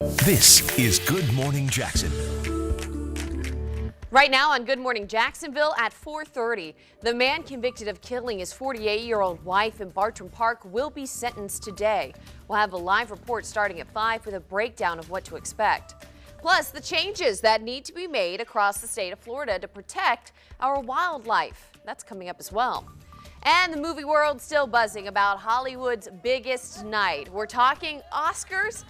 This is Good Morning Jacksonville. Right now on Good Morning Jacksonville at 4:30, the man convicted of killing his 48-year-old wife in Bartram Park will be sentenced today. We'll have a live report starting at 5 with a breakdown of what to expect. Plus, the changes that need to be made across the state of Florida to protect our wildlife. That's coming up as well. And the movie world still buzzing about Hollywood's biggest night. We're talking Oscars,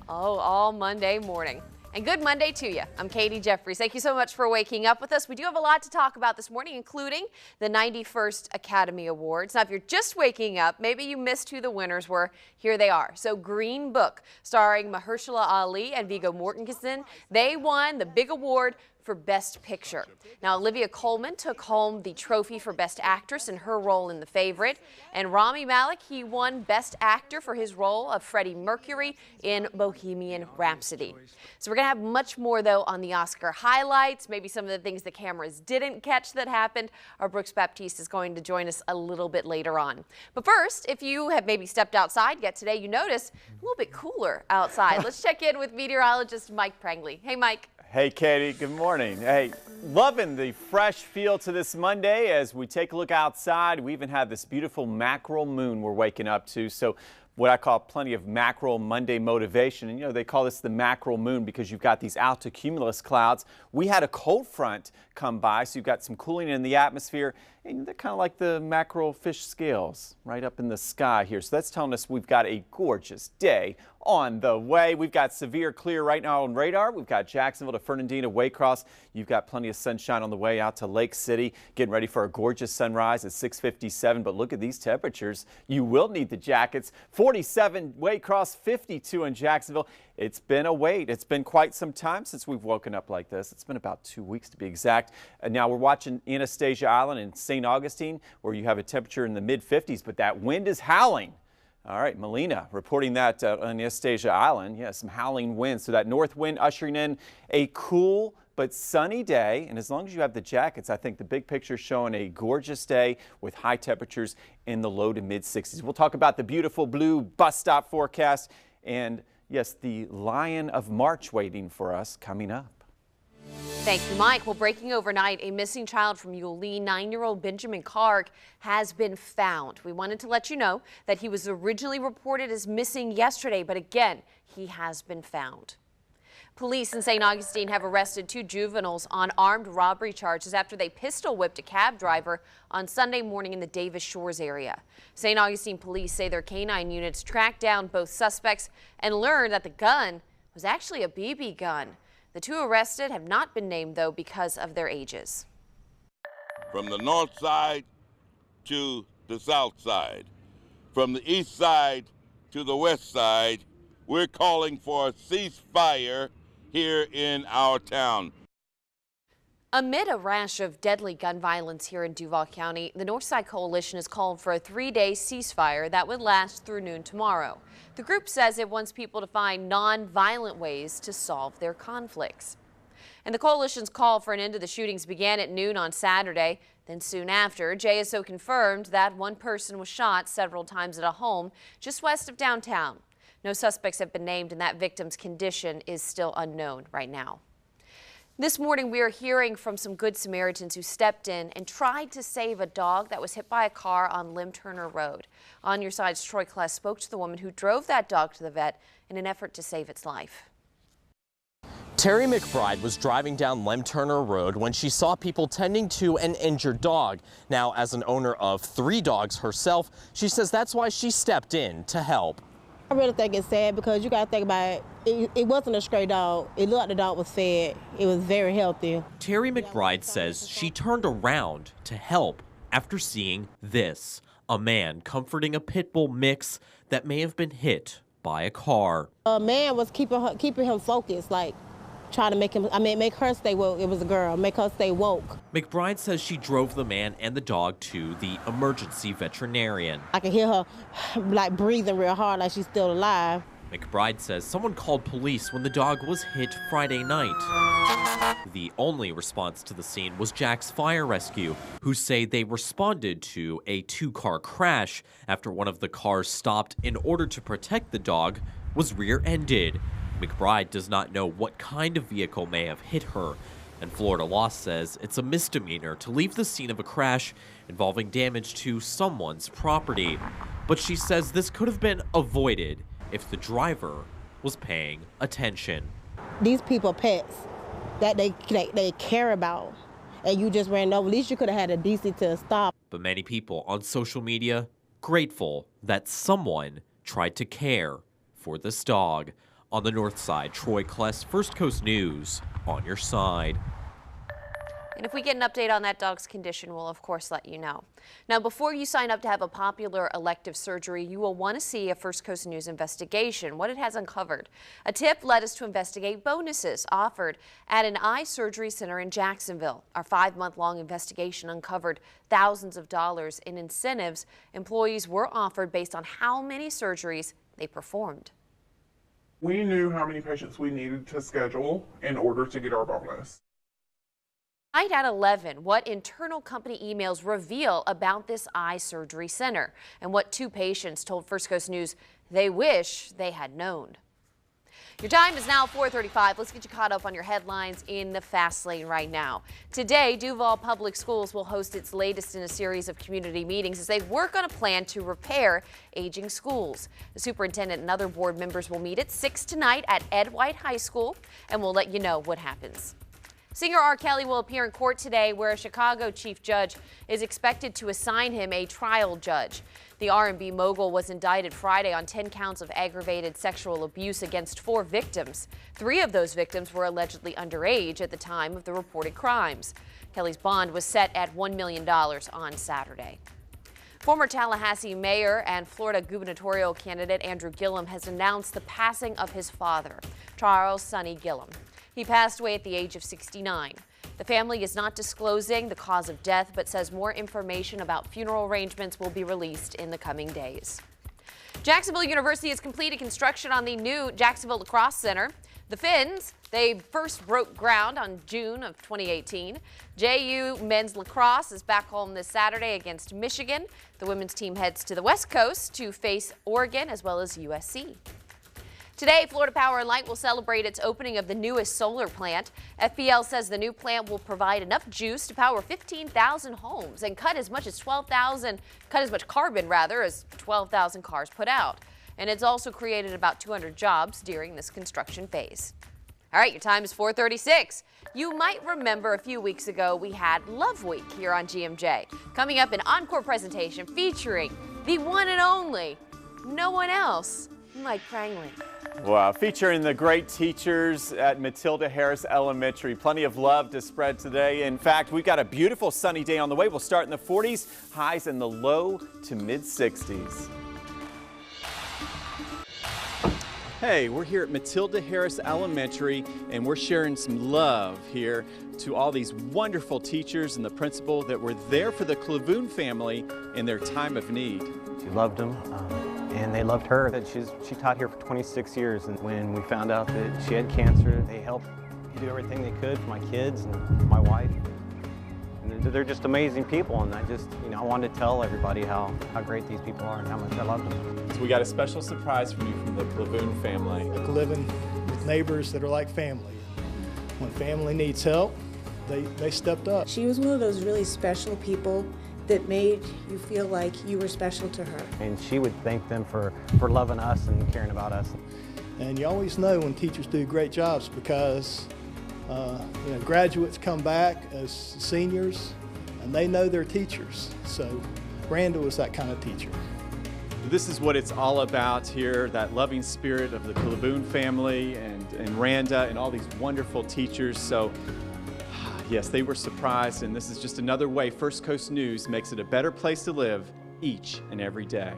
all Monday morning. And good Monday to you. I'm Katie Jeffries. Thank you so much for waking up with us. We do have a lot to talk about this morning, including the 91st Academy Awards. Now, if you're just waking up, maybe you missed who the winners were. Here they are. So Green Book, starring Mahershala Ali and Viggo Mortensen, they won the big award for Best Picture. Now, Olivia Colman took home the trophy for Best Actress in her role in The Favorite, and Rami Malek, he won Best Actor for his role of Freddie Mercury in Bohemian Rhapsody. So we're going to have much more, though, on the Oscar highlights, maybe some of the things the cameras didn't catch that happened. Our Brooks Baptiste is going to join us a little bit later on. But first, if you have maybe stepped outside yet today, you notice a little bit cooler outside. Let's check in with meteorologist Mike Prangley. Hey, Mike. Hey, Katie. Good morning. Hey, loving the fresh feel to this Monday as we take a look outside. We even have this beautiful mackerel moon we're waking up to. So what I call plenty of mackerel Monday motivation. And, you know, they call this the mackerel moon because you've got these altocumulus clouds. We had a cold front come by, so you've got some cooling in the atmosphere. And they're kind of like the mackerel fish scales right up in the sky here. So that's telling us we've got a gorgeous day on the way. We've got severe clear right now on radar. We've got Jacksonville to Fernandina, Waycross. You've got plenty of sunshine on the way out to Lake City. Getting ready for a gorgeous sunrise at 6:57. But look at these temperatures. You will need the jackets. 47 Waycross, 52 in Jacksonville. It's been a wait. It's been quite some time since we've woken up like this. It's been about 2 weeks to be exact. And now we're watching Anastasia Island in St. Augustine, where you have a temperature in the mid-50s, but that wind is howling. All right, Melina reporting that on Anastasia Island. Yeah, some howling winds. So that north wind ushering in a cool but sunny day. And as long as you have the jackets, I think the big picture is showing a gorgeous day with high temperatures in the low to mid 60s. We'll talk about the beautiful blue bus stop forecast and, yes, the Lion of March waiting for us coming up. Thank you, Mike. Well, breaking overnight, a missing child from Yulee, 9-year-old Benjamin Karg, has been found. We wanted to let you know that he was originally reported as missing yesterday, but again, he has been found. Police in St. Augustine have arrested 2 juveniles on armed robbery charges after they pistol whipped a cab driver on Sunday morning in the Davis Shores area. St. Augustine police say their canine units tracked down both suspects and learned that the gun was actually a BB gun. The 2 arrested have not been named, though, because of their ages. From the north side to the south side, from the east side to the west side, we're calling for a ceasefire here in our town. Amid a rash of deadly gun violence here in Duval County, the Northside Coalition has called for a 3-day ceasefire that would last through noon tomorrow. The group says it wants people to find non-violent ways to solve their conflicts. And the coalition's call for an end to the shootings began at noon on Saturday. Then soon after, JSO confirmed that one person was shot several times at a home just west of downtown. No suspects have been named, and that victim's condition is still unknown right now. This morning, we are hearing from some Good Samaritans who stepped in and tried to save a dog that was hit by a car on Lim Turner Road. On Your Side's Troy Kless spoke to the woman who drove that dog to the vet in an effort to save its life. Terry McBride was driving down Lem Turner Road when she saw people tending to an injured dog. Now, as an owner of 3 dogs herself, she says that's why she stepped in to help. I really think it's sad because you got to think about it. It wasn't a stray dog. It looked like the dog was fed. It was very healthy. Terry McBride says she turned around to help after seeing this. A man comforting a pit bull mix that may have been hit by a car. A man was keeping him focused, like trying to make her stay woke. It was a girl, make her stay woke. McBride says she drove the man and the dog to the emergency veterinarian. I can hear her like breathing real hard, like she's still alive. McBride says someone called police when the dog was hit Friday night. The only response to the scene was Jack's Fire Rescue, who say they responded to a 2-car crash after one of the cars stopped in order to protect the dog was rear-ended. McBride does not know what kind of vehicle may have hit her, and Florida law says it's a misdemeanor to leave the scene of a crash involving damage to someone's property. But she says this could have been avoided if the driver was paying attention. These people pets that they care about, and you just ran over. At least you could have had a decency to stop. But many people on social media grateful that someone tried to care for this dog. On the north side, Troy Kless, First Coast News, on your side. And if we get an update on that dog's condition, we'll of course let you know. Now, before you sign up to have a popular elective surgery, you will want to see a First Coast News investigation, what it has uncovered. A tip led us to investigate bonuses offered at an eye surgery center in Jacksonville. Our 5-month-long investigation uncovered thousands of dollars in incentives employees were offered based on how many surgeries they performed. We knew how many patients we needed to schedule in order to get our bonus. Tonight at 11, what internal company emails reveal about this eye surgery center and what 2 patients told First Coast News they wish they had known. Your time is now 4:35. Let's get you caught up on your headlines in the fast lane right now. Today, Duval Public Schools will host its latest in a series of community meetings as they work on a plan to repair aging schools. The superintendent and other board members will meet at 6 tonight at Ed White High School, and we'll let you know what happens. Singer R. Kelly will appear in court today where a Chicago chief judge is expected to assign him a trial judge. The R&B mogul was indicted Friday on 10 counts of aggravated sexual abuse against 4 victims. 3 of those victims were allegedly underage at the time of the reported crimes. Kelly's bond was set at $1 million on Saturday. Former Tallahassee mayor and Florida gubernatorial candidate Andrew Gillum has announced the passing of his father, Charles Sonny Gillum. He passed away at the age of 69. The family is not disclosing the cause of death, but says more information about funeral arrangements will be released in the coming days. Jacksonville University has completed construction on the new Jacksonville Lacrosse Center. The Finns, they first broke ground on June of 2018. JU men's lacrosse is back home this Saturday against Michigan. The women's team heads to the West Coast to face Oregon as well as USC. Today, Florida Power and Light will celebrate its opening of the newest solar plant. FPL says the new plant will provide enough juice to power 15,000 homes and cut as much carbon as 12,000 cars put out. And it's also created about 200 jobs during this construction phase. All right, your time is 4:36. You might remember a few weeks ago we had Love Week here on GMJ. Coming up, an encore presentation featuring the one and only, no one else, Mike Prangley. Wow, featuring the great teachers at Matilda Harris Elementary. Plenty of love to spread today. In fact, we've got a beautiful sunny day on the way. We'll start in the 40s, highs in the low to mid 60s. Hey, we're here at Matilda Harris Elementary, and we're sharing some love here to all these wonderful teachers and the principal that were there for the Clavoon family in their time of need. She loved them, and they loved her. She taught here for 26 years, and when we found out that she had cancer, they helped do everything they could for my kids and my wife. And they're just amazing people, and I wanted to tell everybody how great these people are and how much I love them. So we got a special surprise from you from the Clavoon family. Like living with neighbors that are like family. When family needs help, they stepped up. She was one of those really special people that made you feel like you were special to her. And she would thank them for loving us and caring about us. And you always know when teachers do great jobs because graduates come back as seniors and they know their teachers. So Randa was that kind of teacher. This is what it's all about here, that loving spirit of the Clavoon family and Randa and all these wonderful teachers. So yes, they were surprised, and this is just another way First Coast News makes it a better place to live each and every day.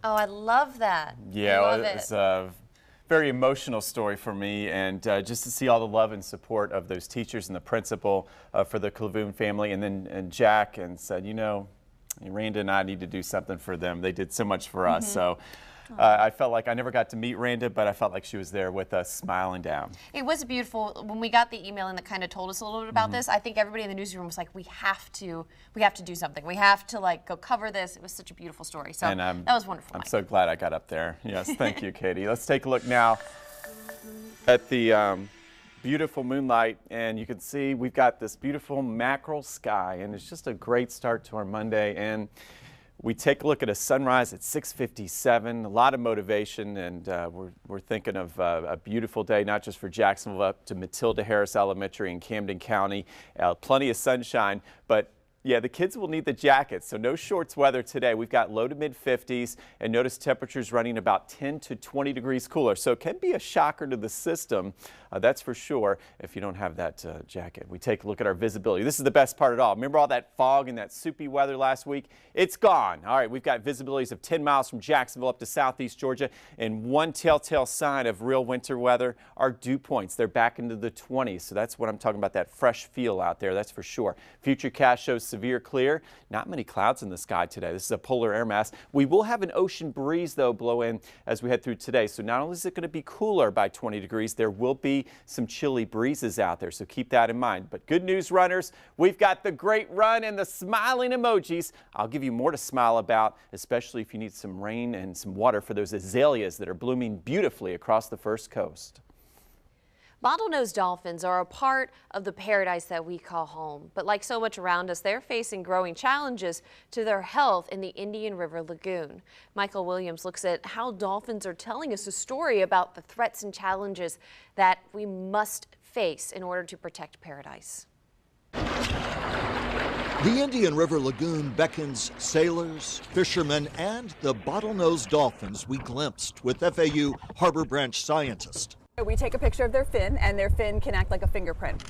Oh, I love that. Yeah, I love it's a very emotional story for me, and just to see all the love and support of those teachers and the principal for the Clavoon family, and then Jack and said, Randa and I need to do something for them. They did so much for us. So I felt like I never got to meet Randa, but I felt like she was there with us, smiling down. It was beautiful. When we got the email and that kind of told us a little bit about this, I think everybody in the newsroom was like, we have to do something. We have to like go cover this. It was such a beautiful story. So that was wonderful. I'm so glad I got up there. Yes, thank you, Katie. Let's take a look now at the beautiful moonlight, and you can see we've got this beautiful mackerel sky, and it's just a great start to our Monday. And we take a look at a sunrise at 6:57, a lot of motivation, and we're thinking of a beautiful day, not just for Jacksonville, up to Matilda Harris Elementary in Camden County. Plenty of sunshine, but yeah, the kids will need the jackets, so no shorts weather today. We've got low to mid 50s, and notice temperatures running about 10 to 20 degrees cooler. So it can be a shocker to the system, that's for sure, if you don't have that jacket. We take a look at our visibility. This is the best part of it all. Remember all that fog and that soupy weather last week? It's gone. All right, we've got visibilities of 10 miles from Jacksonville up to southeast Georgia, and one telltale sign of real winter weather are dew points. They're back into the 20s, so that's what I'm talking about, that fresh feel out there, that's for sure. Futurecast shows severe clear. Not many clouds in the sky today. This is a polar air mass. We will have an ocean breeze, though, blow in as we head through today. So not only is it going to be cooler by 20 degrees, there will be some chilly breezes out there. So keep that in mind. But good news, runners. We've got the great run and the smiling emojis. I'll give you more to smile about, especially if you need some rain and some water for those azaleas that are blooming beautifully across the First Coast. Bottlenose dolphins are a part of the paradise that we call home, but like so much around us, they're facing growing challenges to their health in the Indian River Lagoon. Michael Williams looks at how dolphins are telling us a story about the threats and challenges that we must face in order to protect paradise. The Indian River Lagoon beckons sailors, fishermen, and the bottlenose dolphins we glimpsed with FAU Harbor Branch scientist. We take a picture of their fin, and their fin can act like a fingerprint.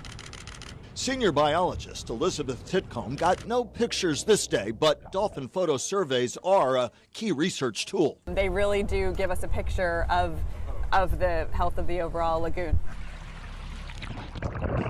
Senior biologist Elizabeth Titcomb got no pictures this day, but dolphin photo surveys are a key research tool. They really do give us a picture of the health of the overall lagoon.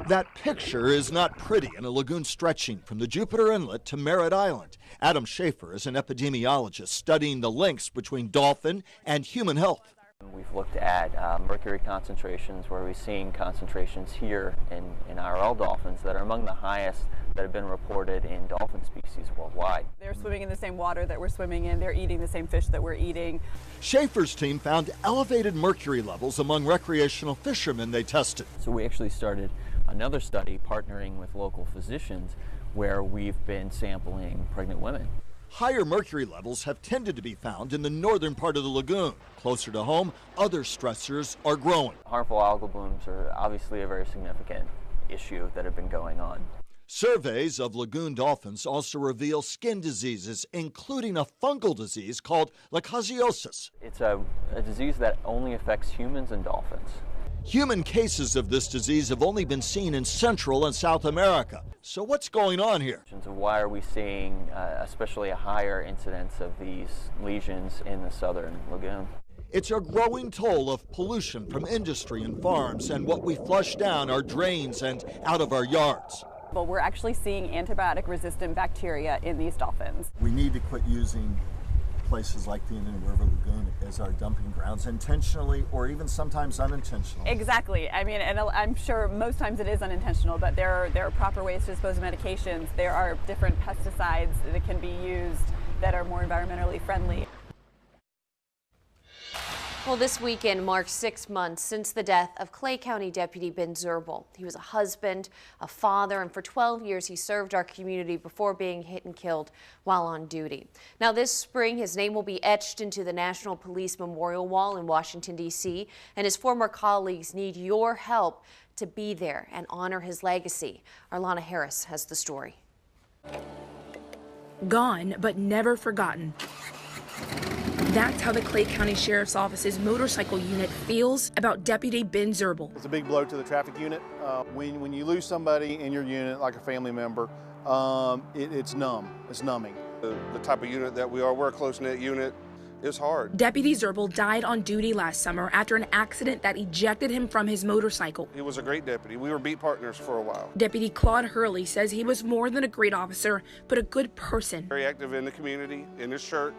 That picture is not pretty in a lagoon stretching from the Jupiter Inlet to Merritt Island. Adam Schaefer is an epidemiologist studying the links between dolphin and human health. We've looked at mercury concentrations, where we're seeing concentrations here in IRL dolphins that are among the highest that have been reported in dolphin species worldwide. They're swimming in the same water that we're swimming in. They're eating the same fish that we're eating. Schaefer's team found elevated mercury levels among recreational fishermen they tested. So we actually started another study partnering with local physicians where we've been sampling pregnant women. Higher mercury levels have tended to be found in the northern part of the lagoon. Closer to home, other stressors are growing. Harmful algal blooms are obviously a very significant issue that have been going on. Surveys of lagoon dolphins also reveal skin diseases, including a fungal disease called lichenziosis. It's a disease that only affects humans and dolphins. Human cases of this disease have only been seen in Central and South America. So what's going on here? Why are we seeing especially a higher incidence of these lesions in the southern lagoon? It's a growing toll of pollution from industry and farms and what we flush down our drains and out of our yards. But we're actually seeing antibiotic-resistant bacteria in these dolphins. We need to quit using places like the Indian River Lagoon as our dumping grounds, intentionally or even sometimes unintentionally. Exactly. I mean, and I'm sure most times it is unintentional, but there are proper ways to dispose of medications. There are different pesticides that can be used that are more environmentally friendly. Well, this weekend marks 6 months since the death of Clay County Deputy Ben Zerbel. He was a husband, a father, and for 12 years he served our community before being hit and killed while on duty. Now this spring, his name will be etched into the National Police Memorial Wall in Washington, D.C., and his former colleagues need your help to be there and honor his legacy. Arlana Harris has the story. Gone, but never forgotten. That's how the Clay County Sheriff's Office's motorcycle unit feels about Deputy Ben Zerbel. It's a big blow to the traffic unit. When you lose somebody in your unit, like a family member, it's numb. It's numbing. The type of unit that we are, we're a close-knit unit. It's hard. Deputy Zerbel died on duty last summer after an accident that ejected him from his motorcycle. He was a great deputy. We were beat partners for a while. Deputy Claude Hurley says he was more than a great officer, but a good person. Very active in the community, in his church.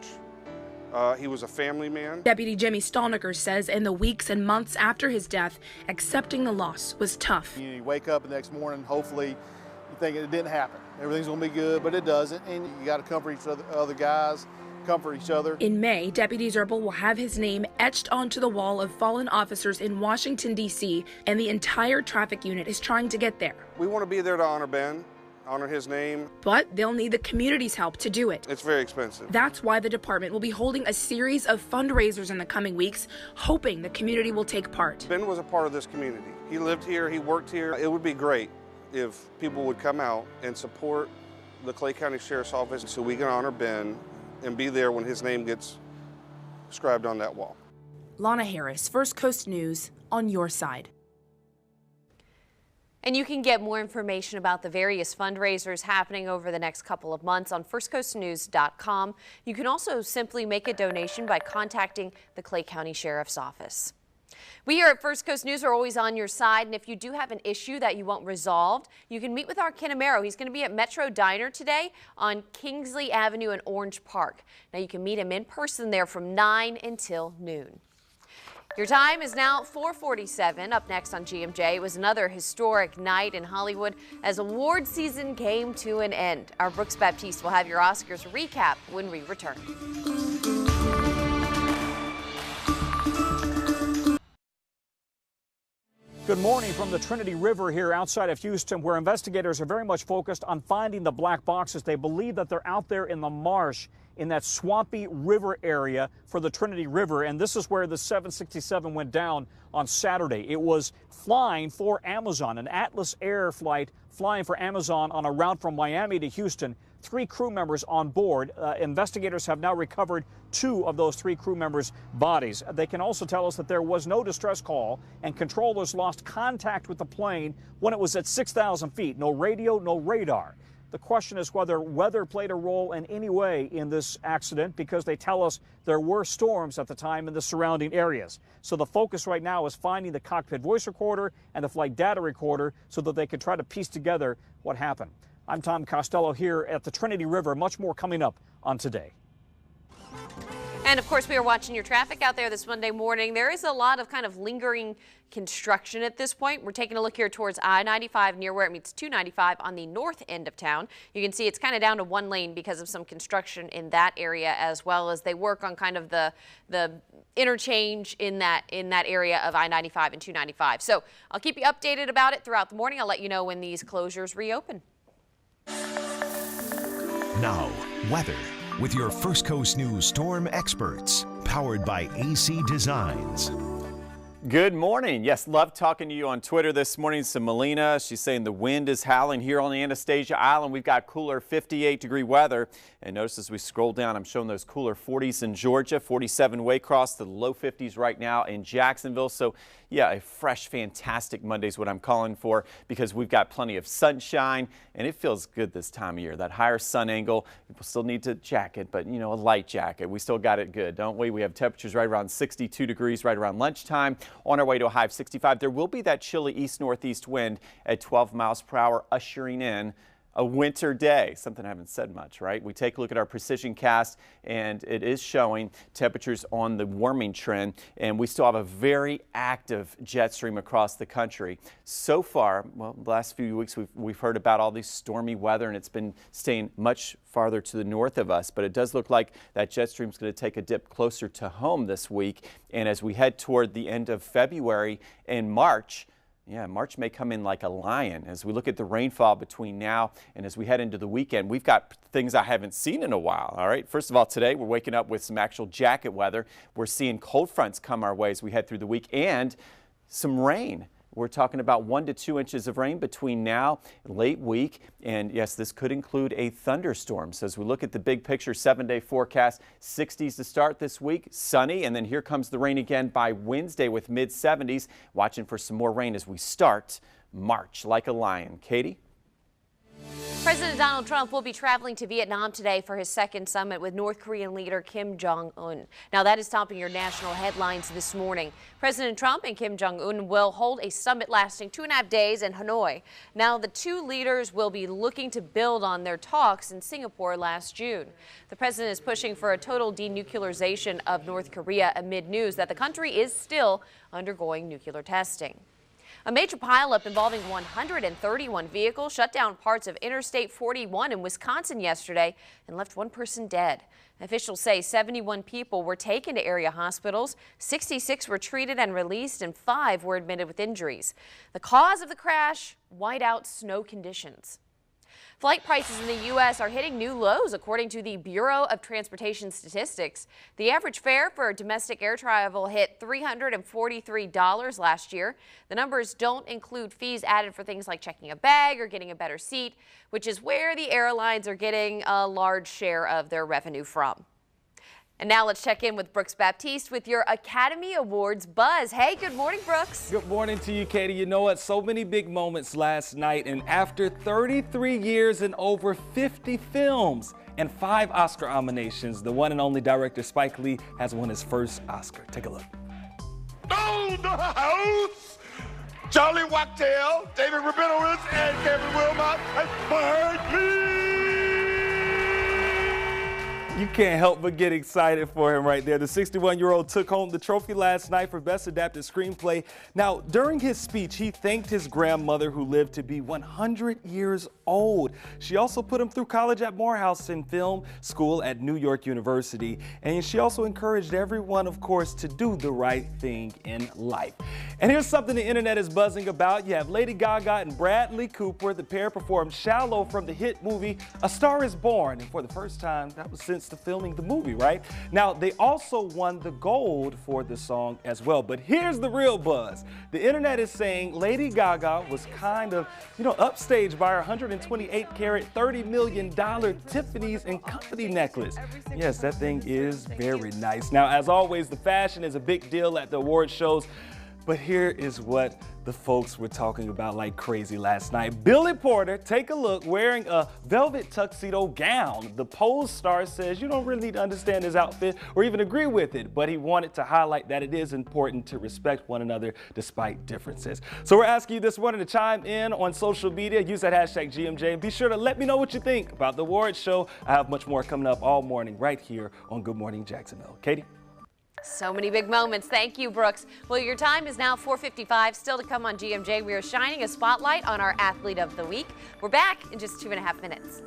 He was a family man. Deputy Jimmy Stallnicker says in the weeks and months after his death, accepting the loss was tough. You wake up the next morning, hopefully you think it didn't happen. Everything's going to be good, but it doesn't. And you got to comfort each other guys, comfort each other. In May, Deputy Zerbil will have his name etched onto the wall of fallen officers in Washington, D.C., and the entire traffic unit is trying to get there. We want to be there to honor Ben, honor his name. But they'll need the community's help to do it. It's very expensive. That's why the department will be holding a series of fundraisers in the coming weeks, hoping the community will take part. Ben was a part of this community. He lived here, he worked here. It would be great if people would come out and support the Clay County Sheriff's Office so we can honor Ben and be there when his name gets inscribed on that wall. Lana Harris, First Coast News, on your side. And you can get more information about the various fundraisers happening over the next couple of months on firstcoastnews.com. You can also simply make a donation by contacting the Clay County Sheriff's Office. We here at First Coast News are always on your side, and if you do have an issue that you want resolved, you can meet with our Ken Amaro. He's going to be at Metro Diner today on Kingsley Avenue in Orange Park. Now you can meet him in person there from 9 until noon. Your time is now 4:47. Up next on GMJ, it was another historic night in Hollywood as award season came to an end. Our Brooks Baptiste will have your Oscars recap when we return. Good morning from the Trinity River here outside of Houston, where investigators are very much focused on finding the black boxes. They believe that they're out there in the marsh in that swampy river area for the Trinity River, and this is where the 767 went down on Saturday. It was flying for Amazon, an Atlas Air flight flying for Amazon on a route from Miami to Houston. 3 crew members on board. Investigators have now recovered 2 of those 3 crew members' bodies. They can also tell us that there was no distress call, and controllers lost contact with the plane when it was at 6,000 feet. No radio, no radar. The question is whether weather played a role in any way in this accident, because they tell us there were storms at the time in the surrounding areas. So the focus right now is finding the cockpit voice recorder and the flight data recorder so that they can try to piece together what happened. I'm Tom Costello here at the Trinity River. Much more coming up on Today. And of course, we are watching your traffic out there this Monday morning. There is a lot of kind of lingering construction at this point. We're taking a look here towards I-95 near where it meets 295 on the north end of town. You can see it's kind of down to 1 lane because of some construction in that area, as well as they work on kind of the interchange in that area of I-95 and 295. So I'll keep you updated about it throughout the morning. I'll let you know when these closures reopen. Now, weather with your First Coast News storm experts, powered by AC Designs. Good morning. Yes, love talking to you on Twitter this morning. So Melina, she's saying the wind is howling here on the Anastasia Island. We've got cooler 58-degree weather. And notice as we scroll down, I'm showing those cooler 40s in Georgia, 47 Waycross, to the low 50s right now in Jacksonville. So yeah, a fresh, fantastic Monday is what I'm calling for, because we've got plenty of sunshine and it feels good this time of year. That higher sun angle, people still need to jacket, but you know, a light jacket. We still got it good, don't we? We have temperatures right around 62 degrees right around lunchtime. On our way to a high of 65. There will be that chilly east-northeast wind at 12 miles per hour, ushering in a winter day. Something I haven't said much, right? We take a look at our precision cast, and it is showing temperatures on the warming trend, and we still have a very active jet stream across the country. So far, well, the last few weeks we've heard about all these stormy weather, and it's been staying much farther to the north of us, but it does look like that jet stream is going to take a dip closer to home this week. And as we head toward the end of February and March, yeah, March may come in like a lion. As we look at the rainfall between now and as we head into the weekend, we've got things I haven't seen in a while, all right? First of all, today we're waking up with some actual jacket weather. We're seeing cold fronts come our way as we head through the week, and some rain. We're talking about 1 to 2 inches of rain between now and late week. And yes, this could include a thunderstorm. So as we look at the big picture 7-day forecast, 60s to start this week, sunny, and then here comes the rain again by Wednesday with mid 70s. Watching for some more rain as we start March like a lion. Katie? President Donald Trump will be traveling to Vietnam today for his second summit with North Korean leader Kim Jong-un. Now, that is topping your national headlines this morning. President Trump and Kim Jong-un will hold a summit lasting 2.5 days in Hanoi. Now, the two leaders will be looking to build on their talks in Singapore last June. The president is pushing for a total denuclearization of North Korea amid news that the country is still undergoing nuclear testing. A major pileup involving 131 vehicles shut down parts of Interstate 41 in Wisconsin yesterday and left one person dead. Officials say 71 people were taken to area hospitals, 66 were treated and released, and 5 were admitted with injuries. The cause of the crash, whiteout snow conditions. Flight prices in the U.S. are hitting new lows, according to the Bureau of Transportation Statistics. The average fare for domestic air travel hit $343 last year. The numbers don't include fees added for things like checking a bag or getting a better seat, which is where the airlines are getting a large share of their revenue from. And now let's check in with Brooks Baptiste with your Academy Awards buzz. Hey, good morning, Brooks. Good morning to you, Katie. You know what? So many big moments last night, and after 33 years and over 50 films and 5 Oscar nominations, the one and only director Spike Lee has won his first Oscar. Take a look. Oh, the house! Charlie Wachtell, David Rabinowitz, and Kevin Wilmot, and Spike Lee! You can't help but get excited for him right there. The 61-year-old took home the trophy last night for Best Adapted Screenplay. Now, during his speech, he thanked his grandmother who lived to be 100 years old. She also put him through college at Morehouse and film school at New York University. And she also encouraged everyone, of course, to do the right thing in life. And here's something the internet is buzzing about. You have Lady Gaga and Bradley Cooper. The pair performed Shallow from the hit movie A Star is Born. And for the first time, that was since the filming the movie, right? Now, they also won the gold for the song as well. But here's the real buzz. The internet is saying Lady Gaga was kind of, upstaged by her 128-carat, $30 million Tiffany's & Company necklace. Yes, that thing is very nice. Now, as always, the fashion is a big deal at the award shows. But here is what the folks were talking about like crazy last night. Billy Porter, take a look, wearing a velvet tuxedo gown. The Pose star says you don't really need to understand his outfit or even agree with it, but he wanted to highlight that it is important to respect one another despite differences. So we're asking you this morning to chime in on social media. Use that hashtag GMJ and be sure to let me know what you think about the awards show. I have much more coming up all morning right here on Good Morning Jacksonville. Katie? So many big moments. Thank you, Brooks. Well, your time is now 4:55. Still to come on GMJ, we are shining a spotlight on our Athlete of the Week. We're back in just 2.5 minutes.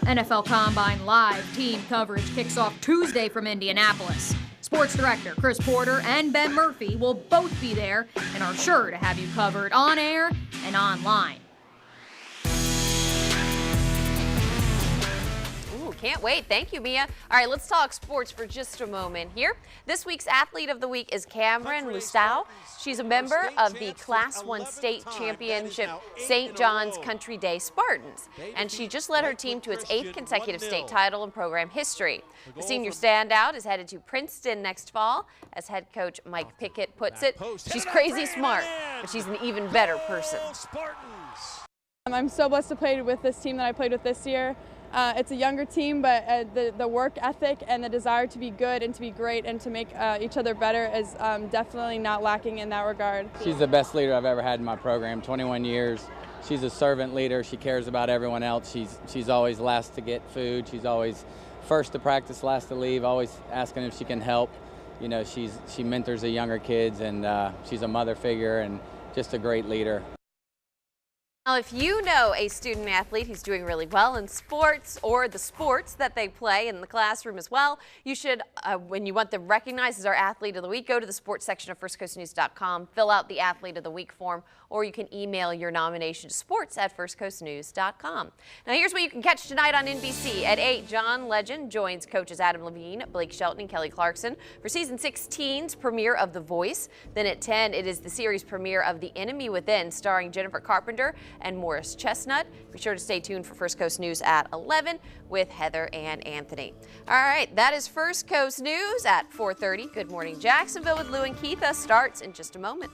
NFL Combine Live team coverage kicks off Tuesday from Indianapolis. Sports Director Chris Porter and Ben Murphy will both be there and are sure to have you covered on air and online. Can't wait. Thank you, Mia. All right, let's talk sports for just a moment here. This week's Athlete of the Week is Cameron Lustau. She's a member of the Class 1 State Championship St. John's Country Day Spartans, and she just led her team to its 8th consecutive state title in program history. The senior standout is headed to Princeton next fall. As head coach Mike Pickett puts it, she's crazy smart, but she's an even better person. I'm so blessed to play with this team that I played with this year. It's a younger team, but the work ethic and the desire to be good and to be great and to make each other better is definitely not lacking in that regard. She's the best leader I've ever had in my program, 21 years. She's a servant leader. She cares about everyone else. She's always last to get food. She's always first to practice, last to leave, always asking if she can help. She mentors the younger kids, and she's a mother figure and just a great leader. Now, if you know a student athlete who's doing really well in sports or the sports that they play in the classroom as well, you should, when you want them recognized as our Athlete of the Week, go to the sports section of firstcoastnews.com, fill out the Athlete of the Week form, or you can email your nomination to sports@firstcoastnews.com. Now, here's what you can catch tonight on NBC. At 8, John Legend joins coaches Adam Levine, Blake Shelton, and Kelly Clarkson for Season 16's premiere of The Voice. Then at 10, it is the series premiere of The Enemy Within, starring Jennifer Carpenter and Morris Chestnut. Be sure to stay tuned for First Coast News at 11 with Heather and Anthony. All right, that is First Coast News at 4:30. Good Morning Jacksonville with Lou and Keitha starts in just a moment.